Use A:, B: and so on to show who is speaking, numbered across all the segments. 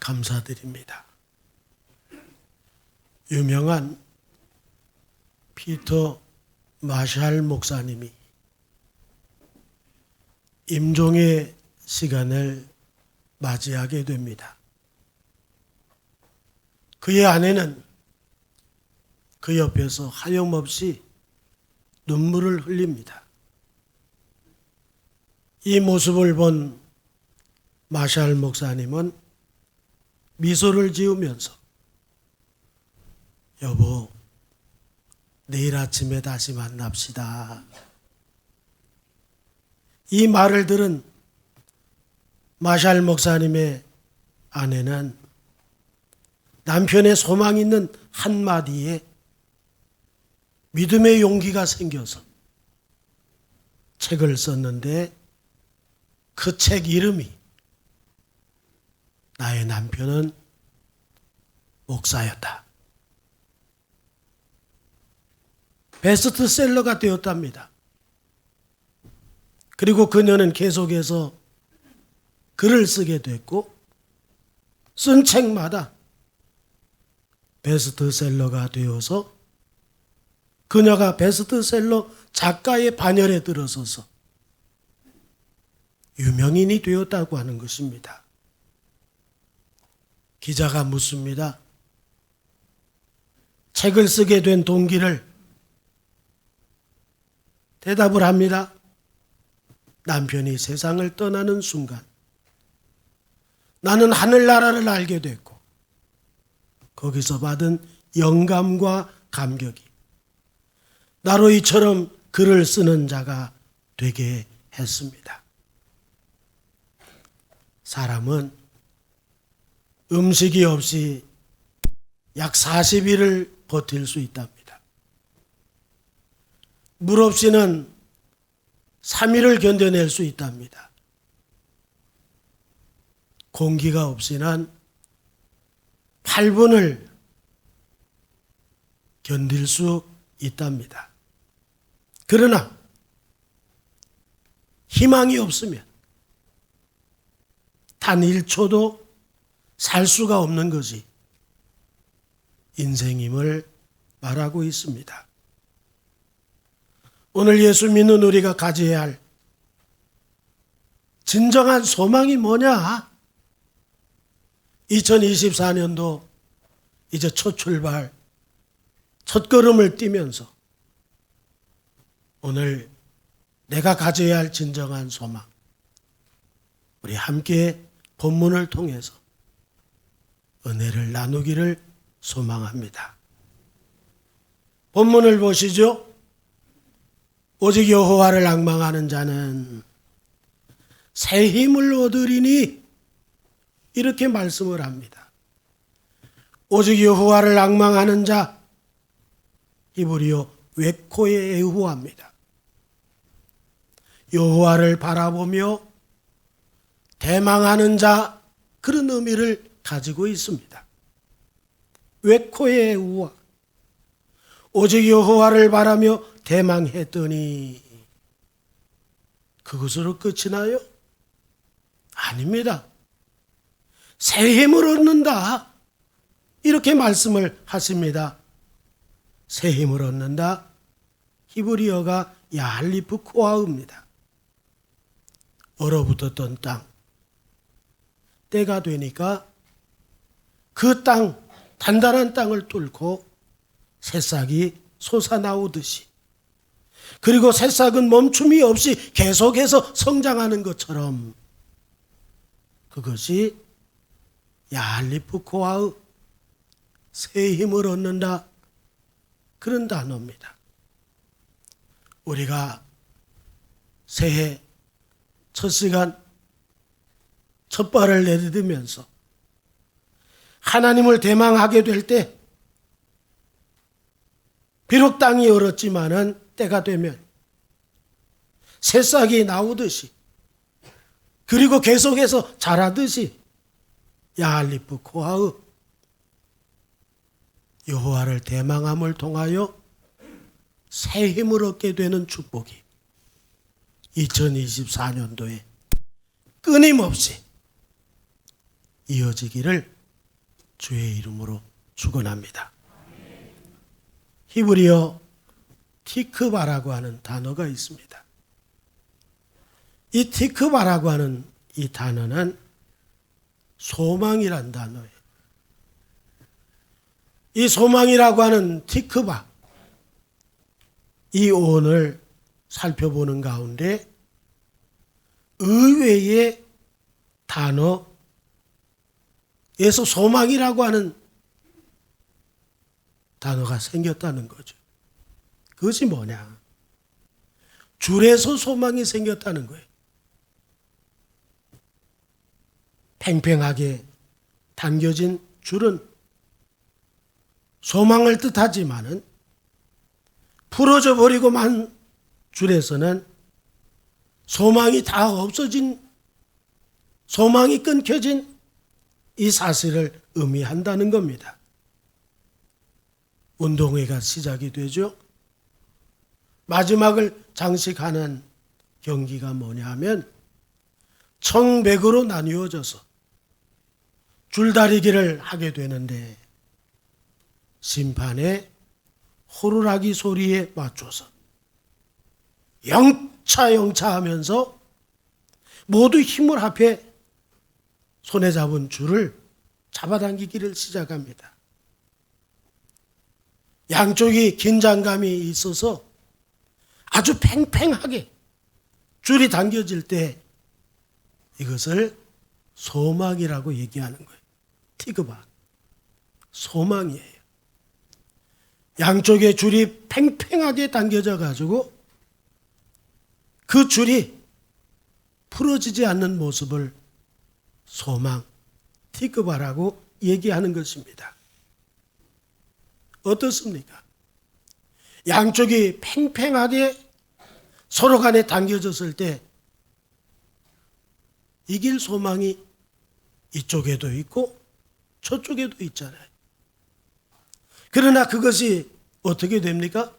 A: 감사드립니다. 유명한 피터 마샬 목사님이 임종의 시간을 맞이하게 됩니다. 그의 아내는 그 옆에서 하염없이 눈물을 흘립니다. 이 모습을 본 마샬 목사님은 미소를 지으면서 여보, 내일 아침에 다시 만납시다. 이 말을 들은 마샬 목사님의 아내는 남편의 소망 있는 한마디에 믿음의 용기가 생겨서 책을 썼는데 그 책 이름이 나의 남편은 목사였다. 베스트셀러가 되었답니다. 그리고 그녀는 계속해서 글을 쓰게 됐고 쓴 책마다 베스트셀러가 되어서 그녀가 베스트셀러 작가의 반열에 들어서서 유명인이 되었다고 하는 것입니다. 기자가 묻습니다. 책을 쓰게 된 동기를. 대답을 합니다. 남편이 세상을 떠나는 순간 나는 하늘나라를 알게 됐고 거기서 받은 영감과 감격이 나로 이처럼 글을 쓰는 자가 되게 했습니다. 사람은 음식이 없이 약 40일을 버틸 수 있답니다. 물 없이는 3일을 견뎌낼 수 있답니다. 공기가 없이는 8분을 견딜 수 있답니다. 그러나 희망이 없으면 단 1초도 살 수가 없는 것이 인생임을 말하고 있습니다. 오늘 예수 믿는 우리가 가져야 할 진정한 소망이 뭐냐? 2024년도 이제 첫 출발, 첫 걸음을 띄면서 오늘 내가 가져야 할 진정한 소망, 우리 함께 본문을 통해서 은혜를 나누기를 소망합니다. 본문을 보시죠. 오직 여호와를 앙망하는 자는 새 힘을 얻으리니 이렇게 말씀을 합니다. 오직 여호와를 앙망하는 자, 히브리어 웨코에 에후합니다. 여호와를 바라보며 대망하는 자, 그런 의미를 가지고 있습니다. 웨코에 에후와, 오직 여호와를 바라며 대망했더니 그것으로 끝이 나요? 아닙니다. 새 힘을 얻는다, 이렇게 말씀을 하십니다. 새 힘을 얻는다, 히브리어가 야할리프 코아입니다. 얼어붙었던 땅, 때가 되니까 그 땅, 단단한 땅을 뚫고 새싹이 솟아나오듯이, 그리고 새싹은 멈춤이 없이 계속해서 성장하는 것처럼 그것이 야할리프 코아의 새 힘을 얻는다, 그런 단어입니다. 우리가 새해 첫 시간 첫 발을 내딛으면서 하나님을 대망하게 될 때 비록 땅이 얼었지만은 때가 되면 새싹이 나오듯이, 그리고 계속해서 자라듯이 야할리프 코아의 여호와를 대망함을 통하여 새 힘을 얻게 되는 축복이 2024년도에 끊임없이 이어지기를 주의 이름으로 축원합니다. 히브리어 티크바라고 하는 단어가 있습니다. 이 티크바라고 하는 이 단어는 소망이란 단어예요. 이 소망이라고 하는 티크바, 이 어원을 살펴보는 가운데 의외의 단어에서 소망이라고 하는 단어가 생겼다는 거죠. 그것이 뭐냐? 줄에서 소망이 생겼다는 거예요. 팽팽하게 당겨진 줄은 소망을 뜻하지만은 풀어져 버리고 만 줄에서는 소망이 다 없어진, 소망이 끊겨진 이 사실을 의미한다는 겁니다. 운동회가 시작이 되죠. 마지막을 장식하는 경기가 뭐냐 하면 청백으로 나뉘어져서 줄다리기를 하게 되는데 심판의 호루라기 소리에 맞춰서 영차 하면서 모두 힘을 합해 손에 잡은 줄을 잡아당기기를 시작합니다. 양쪽이 긴장감이 있어서 아주 팽팽하게 줄이 당겨질 때 이것을 소망이라고 얘기하는 거예요. 티그바, 소망이에요. 양쪽의 줄이 팽팽하게 당겨져 가지고 그 줄이 풀어지지 않는 모습을 소망, 티그바라고 얘기하는 것입니다. 어떻습니까? 양쪽이 팽팽하게 서로 간에 당겨졌을 때 이길 소망이 이쪽에도 있고 저쪽에도 있잖아요. 그러나 그것이 어떻게 됩니까?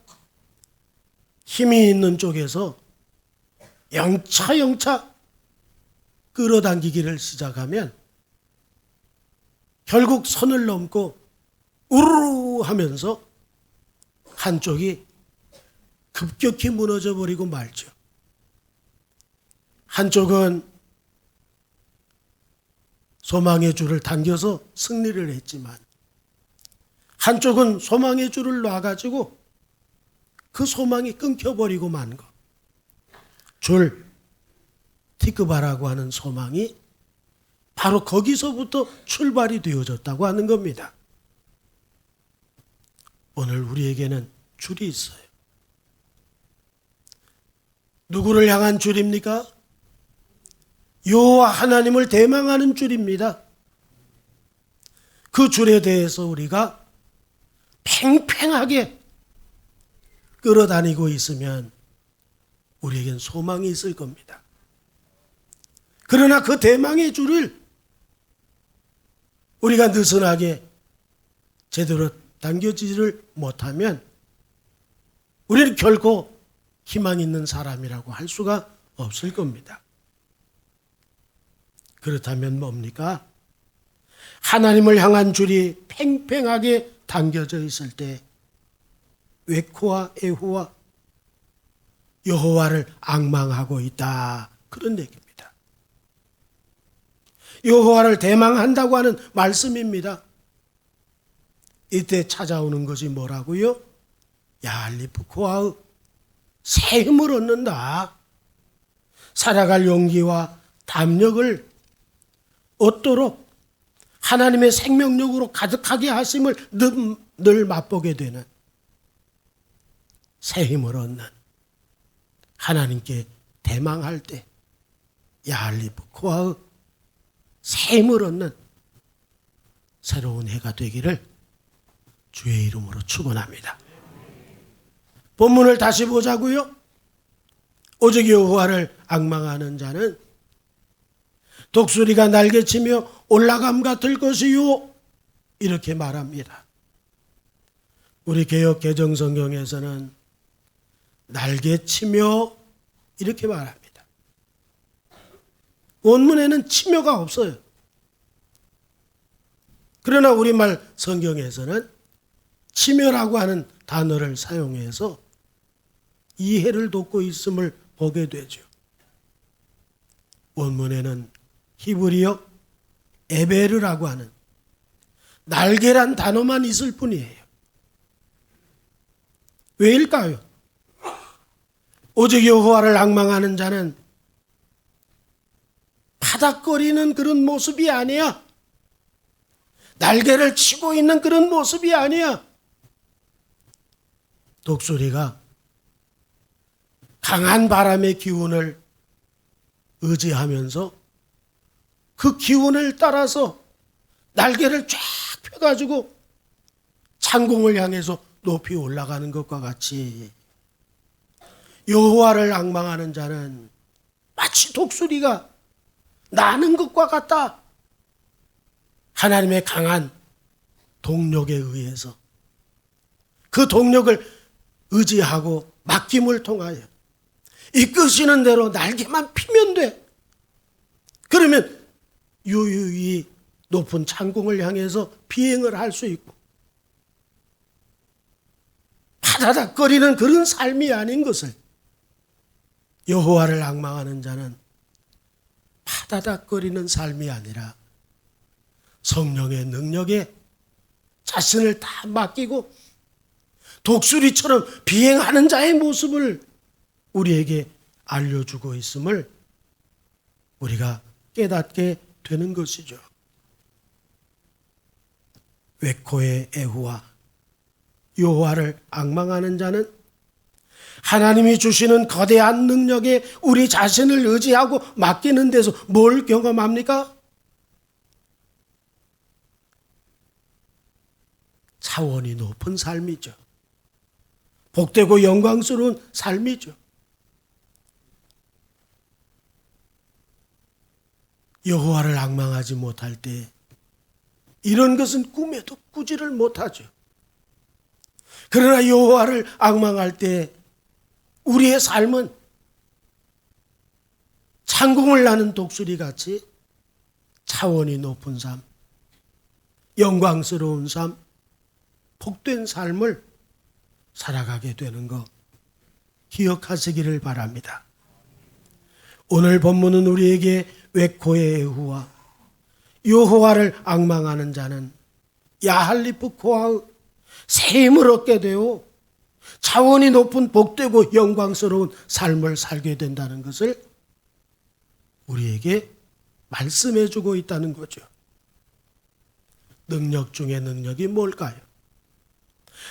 A: 힘이 있는 쪽에서 영차 끌어당기기를 시작하면 결국 선을 넘고 우르르 하면서 한쪽이 급격히 무너져 버리고 말죠. 한쪽은 소망의 줄을 당겨서 승리를 했지만 한쪽은 소망의 줄을 놔가지고 그 소망이 끊겨버리고 만 것. 줄, 티크바라고 하는 소망이 바로 거기서부터 출발이 되어졌다고 하는 겁니다. 오늘 우리에게는 줄이 있어요. 누구를 향한 줄입니까? 여호와 하나님을 대망하는 줄입니다. 그 줄에 대해서 우리가 팽팽하게 끌어다니고 있으면 우리에겐 소망이 있을 겁니다. 그러나 그 대망의 줄을 우리가 느슨하게 제대로 당겨지지를 못하면 우리는 결코 희망 있는 사람이라고 할 수가 없을 겁니다. 그렇다면 뭡니까? 하나님을 향한 줄이 팽팽하게 당겨져 있을 때 웨코와 에호와 여호와를 앙망하고 있다. 그런 얘기입니다. 여호와를 대망한다고 하는 말씀입니다. 이때 찾아오는 것이 뭐라고요? 야알리프코아의 새 힘을 얻는다. 살아갈 용기와 담력을 얻도록 하나님의 생명력으로 가득하게 하심을 늘 맛보게 되는 새 힘을 얻는, 하나님께 대망할 때 야알리프코아의 새 힘을 얻는 새로운 해가 되기를 주의 이름으로 축원합니다. 본문을 다시 보자고요. 오직 여호와를 앙망하는 자는 독수리가 날개치며 올라감 같을 것이요, 이렇게 말합니다. 우리 개역 개정 성경에서는 날개치며 이렇게 말합니다. 원문에는 치며가 없어요. 그러나 우리말 성경에서는 치멸하고 하는 단어를 사용해서 이해를 돕고 있음을 보게 되죠. 원문에는 히브리어 에베르라고 하는 날개란 단어만 있을 뿐이에요. 왜일까요? 오직 여호와를 앙망하는 자는 파닥거리는 그런 모습이 아니야. 날개를 치고 있는 그런 모습이 아니야. 독수리가 강한 바람의 기운을 의지하면서 그 기운을 따라서 날개를 쫙 펴가지고 창공을 향해서 높이 올라가는 것과 같이 여호와를 앙망하는 자는 마치 독수리가 나는 것과 같다. 하나님의 강한 동력에 의해서 그 동력을 의지하고 맡김을 통하여 이끄시는 대로 날개만 피면 돼. 그러면 유유히 높은 창공을 향해서 비행을 할 수 있고 파다닥거리는 그런 삶이 아닌 것을 여호와를 앙망하는 자는 파다닥거리는 삶이 아니라 성령의 능력에 자신을 다 맡기고 독수리처럼 비행하는 자의 모습을 우리에게 알려주고 있음을 우리가 깨닫게 되는 것이죠. 웨코의 에후와 여호와를 앙망하는 자는 하나님이 주시는 거대한 능력에 우리 자신을 의지하고 맡기는 데서 뭘 경험합니까? 차원이 높은 삶이죠. 복되고 영광스러운 삶이죠. 여호와를 앙망하지 못할 때 이런 것은 꿈에도 꾸지를 못하죠. 그러나 여호와를 앙망할 때 우리의 삶은 창공을 나는 독수리같이 차원이 높은 삶, 영광스러운 삶, 복된 삶을 살아가게 되는 것 기억하시기를 바랍니다. 오늘 본문은 우리에게 웨코의 에후와 여호와를 앙망하는 자는 야할리프 코아의 새 힘을 얻게 되어 차원이 높은 복되고 영광스러운 삶을 살게 된다는 것을 우리에게 말씀해 주고 있다는 거죠. 능력 중의 능력이 뭘까요?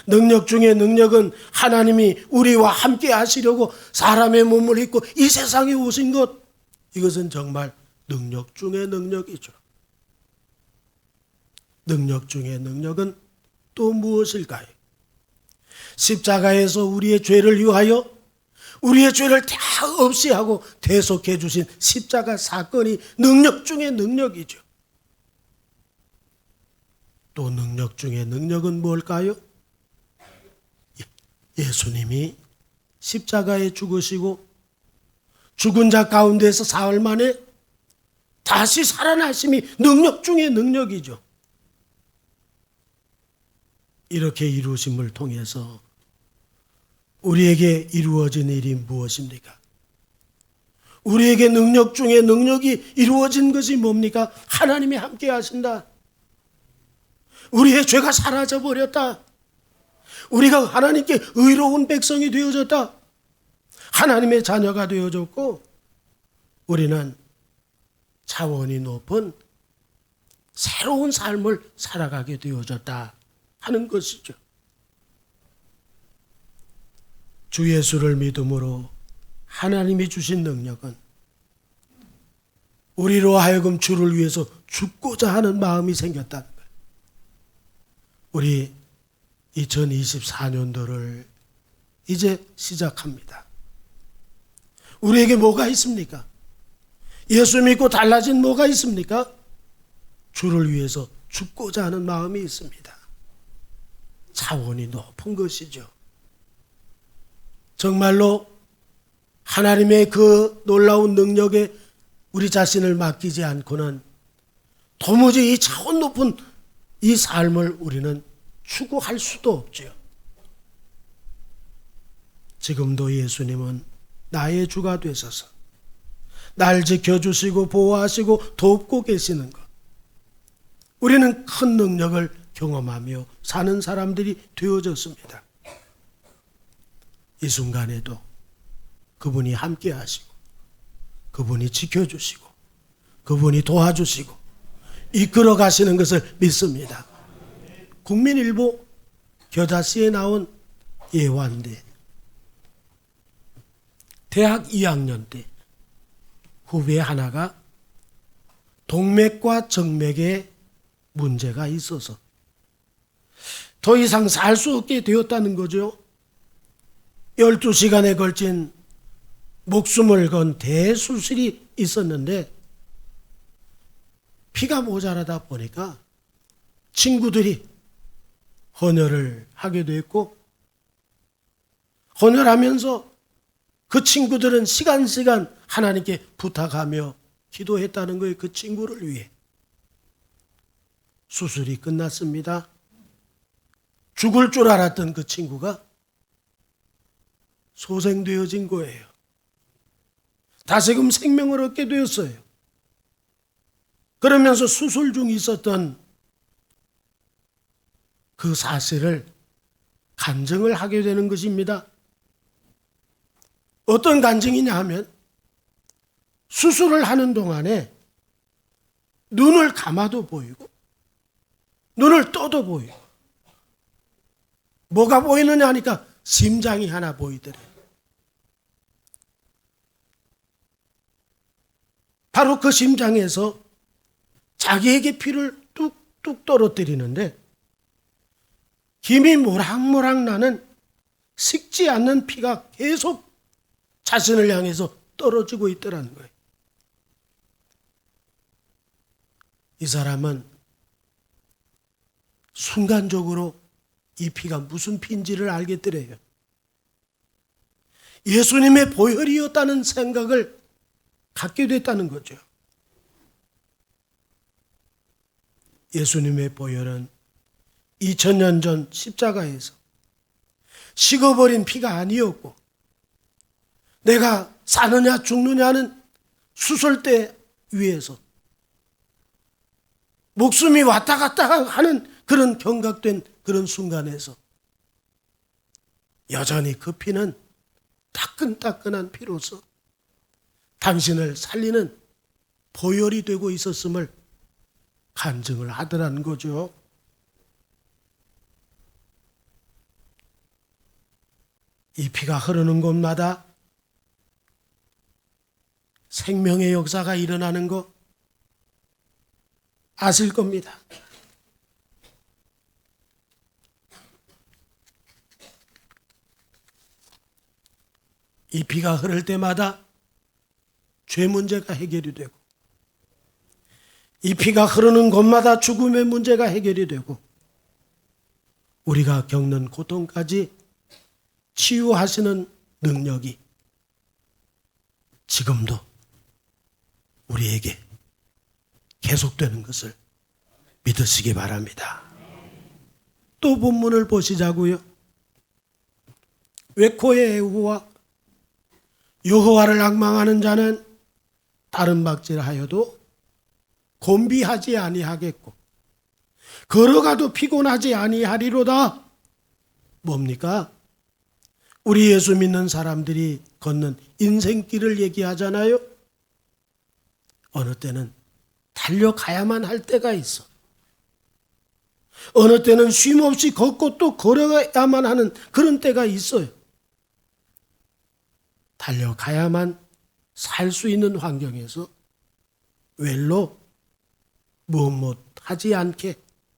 A: 능력 중의 능력은 하나님이 우리와 함께 하시려고 사람의 몸을 입고 이 세상에 오신 것, 이것은 정말 능력 중의 능력이죠. 능력 중의 능력은 또 무엇일까요? 십자가에서 우리의 죄를 위하여 우리의 죄를 다 없이 하고 대속해 주신 십자가 사건이 능력 중의 능력이죠. 또 능력 중의 능력은 뭘까요? 예수님이 십자가에 죽으시고 죽은 자 가운데서 사흘 만에 다시 살아나심이 능력 중의 능력이죠. 이렇게 이루심을 통해서 우리에게 이루어진 일이 무엇입니까? 우리에게 능력 중에 능력이 이루어진 것이 뭡니까? 하나님이 함께 하신다. 우리의 죄가 사라져 버렸다. 우리가 하나님께 의로운 백성이 되어졌다. 하나님의 자녀가 되어졌고 우리는 차원이 높은 새로운 삶을 살아가게 되어졌다 하는 것이죠. 주 예수를 믿음으로 하나님이 주신 능력은 우리로 하여금 주를 위해서 죽고자 하는 마음이 생겼다는 거예요. 우리 2024년도를 이제 시작합니다. 우리에게 뭐가 있습니까? 예수 믿고 달라진 뭐가 있습니까? 주를 위해서 죽고자 하는 마음이 있습니다. 차원이 높은 것이죠. 정말로 하나님의 그 놀라운 능력에 우리 자신을 맡기지 않고는 도무지 이 차원 높은 이 삶을 우리는 추구할 수도 없지요. 지금도 예수님은 나의 주가 되셔서 날 지켜주시고 보호하시고 돕고 계시는 것, 우리는 큰 능력을 경험하며 사는 사람들이 되어졌습니다. 이 순간에도 그분이 함께 하시고 그분이 지켜주시고 그분이 도와주시고 이끌어 가시는 것을 믿습니다. 국민일보 겨자씨에 나온 예화인데, 대학 2학년 때 후배 하나가 동맥과 정맥에 문제가 있어서 더 이상 살 수 없게 되었다는 거죠. 12시간에 걸친 목숨을 건 대수술이 있었는데 피가 모자라다 보니까 친구들이 헌혈을 하게 됐고, 헌혈하면서 그 친구들은 시간 하나님께 부탁하며 기도했다는 거예요. 그 친구를 위해. 수술이 끝났습니다. 죽을 줄 알았던 그 친구가 소생되어진 거예요. 다시금 생명을 얻게 되었어요. 그러면서 수술 중 있었던 그 사실을 간증을 하게 되는 것입니다. 어떤 간증이냐 하면, 수술을 하는 동안에 눈을 감아도 보이고 눈을 떠도 보이고, 뭐가 보이느냐 하니까 심장이 하나 보이더래요. 바로 그 심장에서 자기에게 피를 뚝뚝 떨어뜨리는데 김이 모락모락 나는 식지 않는 피가 계속 자신을 향해서 떨어지고 있더라는 거예요. 이 사람은 순간적으로 이 피가 무슨 피인지를 알겠더래요. 예수님의 보혈이었다는 생각을 갖게 됐다는 거죠. 예수님의 보혈은 2000년 전 십자가에서 식어버린 피가 아니었고, 내가 사느냐 죽느냐는 수술대 위에서 목숨이 왔다 갔다 하는 그런 경각된 그런 순간에서 여전히 그 피는 따끈따끈한 피로서 당신을 살리는 보혈이 되고 있었음을 간증을 하더라는 거죠. 이 피가 흐르는 곳마다 생명의 역사가 일어나는 거 아실 겁니다. 이 피가 흐를 때마다 죄 문제가 해결이 되고, 이 피가 흐르는 곳마다 죽음의 문제가 해결이 되고, 우리가 겪는 고통까지 치유하시는 능력이 지금도 우리에게 계속되는 것을 믿으시기 바랍니다. 또 본문을 보시자고요. 외코의 애후와 여호와를 앙망하는 자는 다른 박질하여도 곤비하지 아니하겠고 걸어가도 피곤하지 아니하리로다. 뭡니까? 우리 예수 믿는 사람들이 걷는 인생길을 얘기하잖아요. 어느 때는 달려가야만 할 때가 있어. 어느 때는 쉼없이 걷고 또 걸어야만 하는 그런 때가 있어요. 달려가야만 살 수 있는 환경에서 웰로 무엇 하지 않게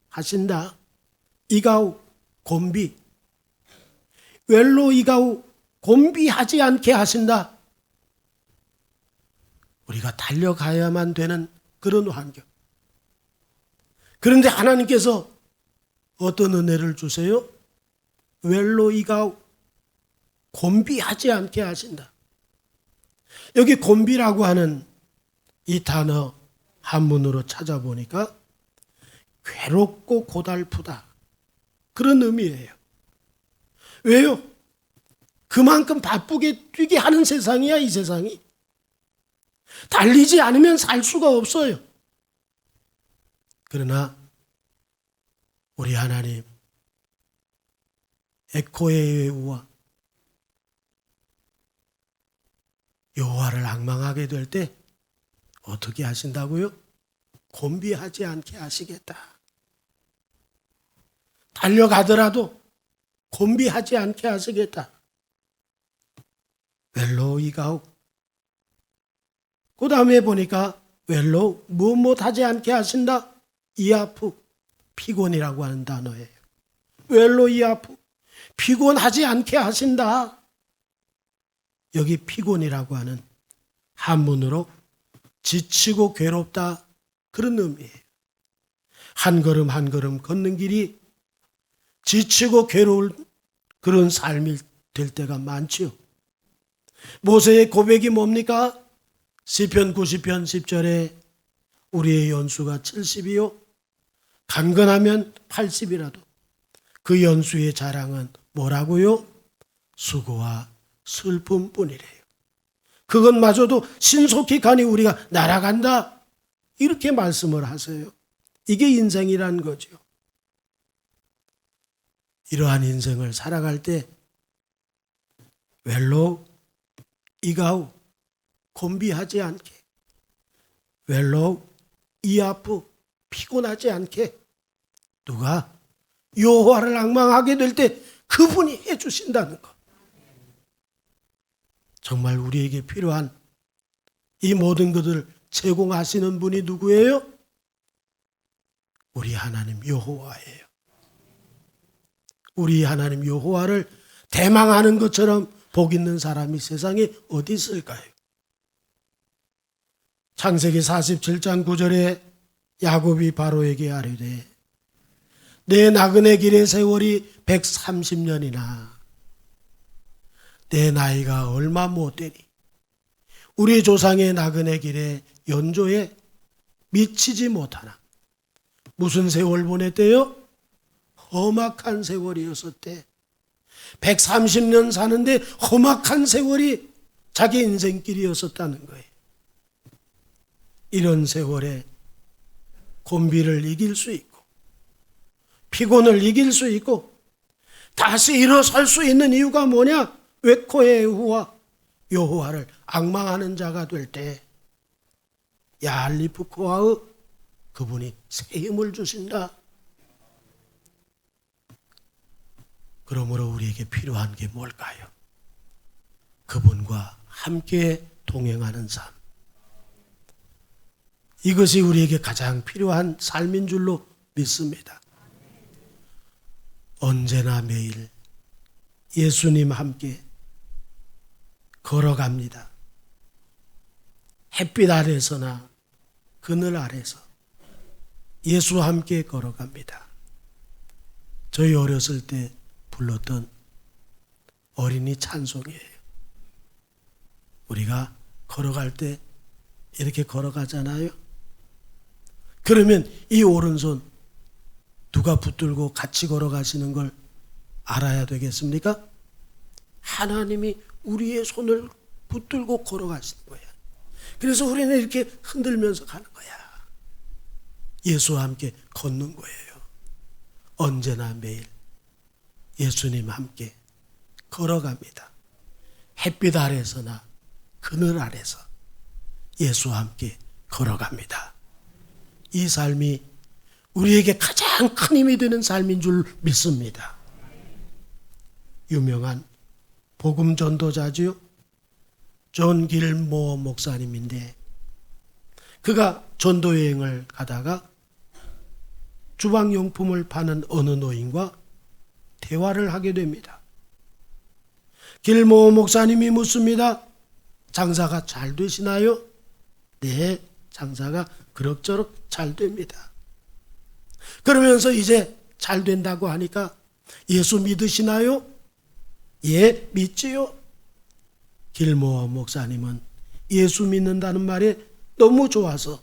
A: 하신다. 이가우 곤비, 웰로 이가우 곤비하지 않게 하신다. 우리가 달려가야만 되는 그런 환경. 그런데 하나님께서 어떤 은혜를 주세요? 웰로 이가우 곤비하지 않게 하신다. 여기 곤비라고 하는 이 단어 한문으로 찾아보니까 괴롭고 고달프다. 그런 의미예요. 왜요? 그만큼 바쁘게 뛰게 하는 세상이야, 이 세상이. 달리지 않으면 살 수가 없어요. 그러나 우리 하나님, 에코의 예후와 여호와를 앙망하게 될 때 어떻게 하신다고요? 곤비하지 않게 하시겠다. 달려가더라도 곤비하지 않게 하시겠다. 웰로 이가우. 그 다음에 보니까 웰로 무엇 하지 않게 하신다. 이아프, 피곤이라고 하는 단어예요. 웰로 이아프, 피곤하지 않게 하신다. 여기 피곤이라고 하는 한문으로 지치고 괴롭다, 그런 의미예요. 한 걸음 한 걸음 걷는 길이 지치고 괴로울 그런 삶이 될 때가 많지요. 모세의 고백이 뭡니까? 시편 90편 10절에 우리의 연수가 70이요 강건하면 80이라도 그 연수의 자랑은 뭐라고요? 수고와 슬픔뿐이래요. 그것마저도 신속히 가니 우리가 날아간다, 이렇게 말씀을 하세요. 이게 인생이란 거죠. 이러한 인생을 살아갈 때 웰로 이가우, 곤비하지 않게, 웰로 이아프, 피곤하지 않게, 누가 여호와를 앙망하게 될 때 그분이 해주신다는 것. 정말 우리에게 필요한 이 모든 것을 제공하시는 분이 누구예요? 우리 하나님 여호와예요. 우리 하나님 여호와를 대망하는 것처럼 복 있는 사람이 세상에 어디 있을까요? 창세기 47장 9절에 야곱이 바로에게 아뢰되 내 나그네 길의 세월이 130년이나 내 나이가 얼마 못되니 우리 조상의 나그네 길의 연조에 미치지 못하나. 무슨 세월 보냈대요? 험악한 세월이었었대. 130년 사는데 험악한 세월이 자기 인생길이었었다는 거예요. 이런 세월에 곤비를 이길 수 있고 피곤을 이길 수 있고 다시 일어설 수 있는 이유가 뭐냐? 웨코의 예후와 여호와를 앙망하는 자가 될 때 야알리프코아의 그분이 새 힘을 주신다. 그러므로 우리에게 필요한 게 뭘까요? 그분과 함께 동행하는 삶. 이것이 우리에게 가장 필요한 삶인 줄로 믿습니다. 언제나 매일 예수님 함께 걸어갑니다. 햇빛 아래서나 그늘 아래서 예수와 함께 걸어갑니다. 저희 어렸을 때 불렀던 어린이 찬송이에요. 우리가 걸어갈 때 이렇게 걸어가잖아요. 그러면 이 오른손 누가 붙들고 같이 걸어가시는 걸 알아야 되겠습니까? 하나님이 우리의 손을 붙들고 걸어가시는 거야. 그래서 우리는 이렇게 흔들면서 가는 거야. 예수와 함께 걷는 거예요. 언제나 매일 예수님 함께 걸어갑니다. 햇빛 아래서나 그늘 아래서 예수와 함께 걸어갑니다. 이 삶이 우리에게 가장 큰 힘이 되는 삶인 줄 믿습니다. 유명한 복음 전도자지요. 존 길모 목사님인데 그가 전도 여행을 가다가 주방용품을 파는 어느 노인과 대화를 하게 됩니다. 길모 목사님이 묻습니다. 장사가 잘 되시나요? 네, 장사가 그럭저럭 잘 됩니다. 그러면서 이제 잘 된다고 하니까 예수 믿으시나요? 예, 믿지요. 길모 목사님은 예수 믿는다는 말에 너무 좋아서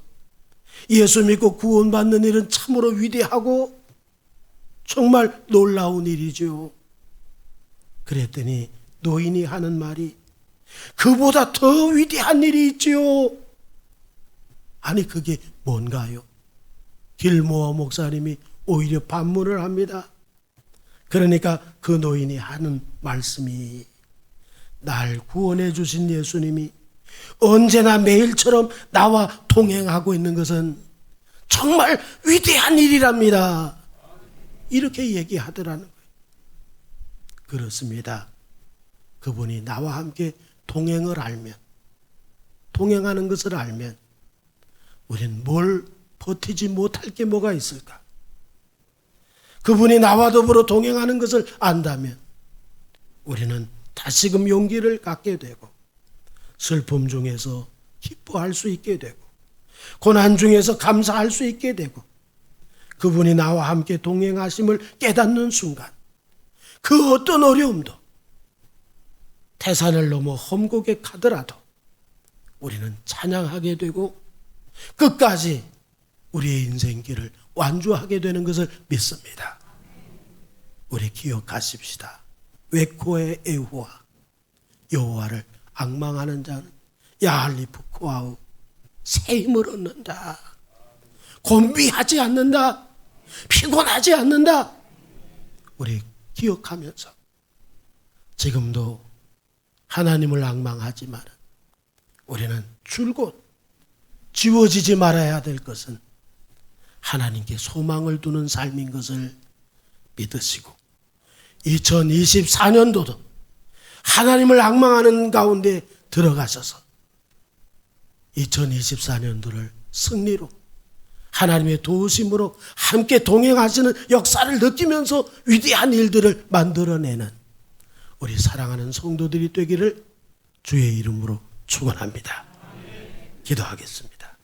A: 예수 믿고 구원받는 일은 참으로 위대하고 정말 놀라운 일이죠. 그랬더니 노인이 하는 말이 그보다 더 위대한 일이 있지요. 아니 그게 뭔가요? 길모어 목사님이 오히려 반문을 합니다. 그러니까 그 노인이 하는 말씀이 날 구원해 주신 예수님이 언제나 매일처럼 나와 동행하고 있는 것은 정말 위대한 일이랍니다. 이렇게 얘기하더라는 거예요. 그렇습니다. 그분이 나와 함께 동행을 알면, 동행하는 것을 알면 우리는 뭘 버티지 못할 게 뭐가 있을까? 그분이 나와 더불어 동행하는 것을 안다면 우리는 다시금 용기를 갖게 되고 슬픔 중에서 기뻐할 수 있게 되고 고난 중에서 감사할 수 있게 되고 그분이 나와 함께 동행하심을 깨닫는 순간 그 어떤 어려움도 태산을 넘어 험곡에 가더라도 우리는 찬양하게 되고 끝까지 우리의 인생길을 완주하게 되는 것을 믿습니다. 우리 기억하십시다. 웨코의 에후와 여호와를 앙망하는 자는 야할리프코아우 새 힘을 얻는다. 곤비하지 않는다. 피곤하지 않는다. 우리 기억하면서 지금도 하나님을 앙망하지만 우리는 줄곧 지워지지 말아야 될 것은 하나님께 소망을 두는 삶인 것을 믿으시고 2024년도도 하나님을 앙망하는 가운데 들어가셔서 2024년도를 승리로 하나님의 도우심으로 함께 동행하시는 역사를 느끼면서 위대한 일들을 만들어내는 우리 사랑하는 성도들이 되기를 주의 이름으로 축원합니다. 기도하겠습니다.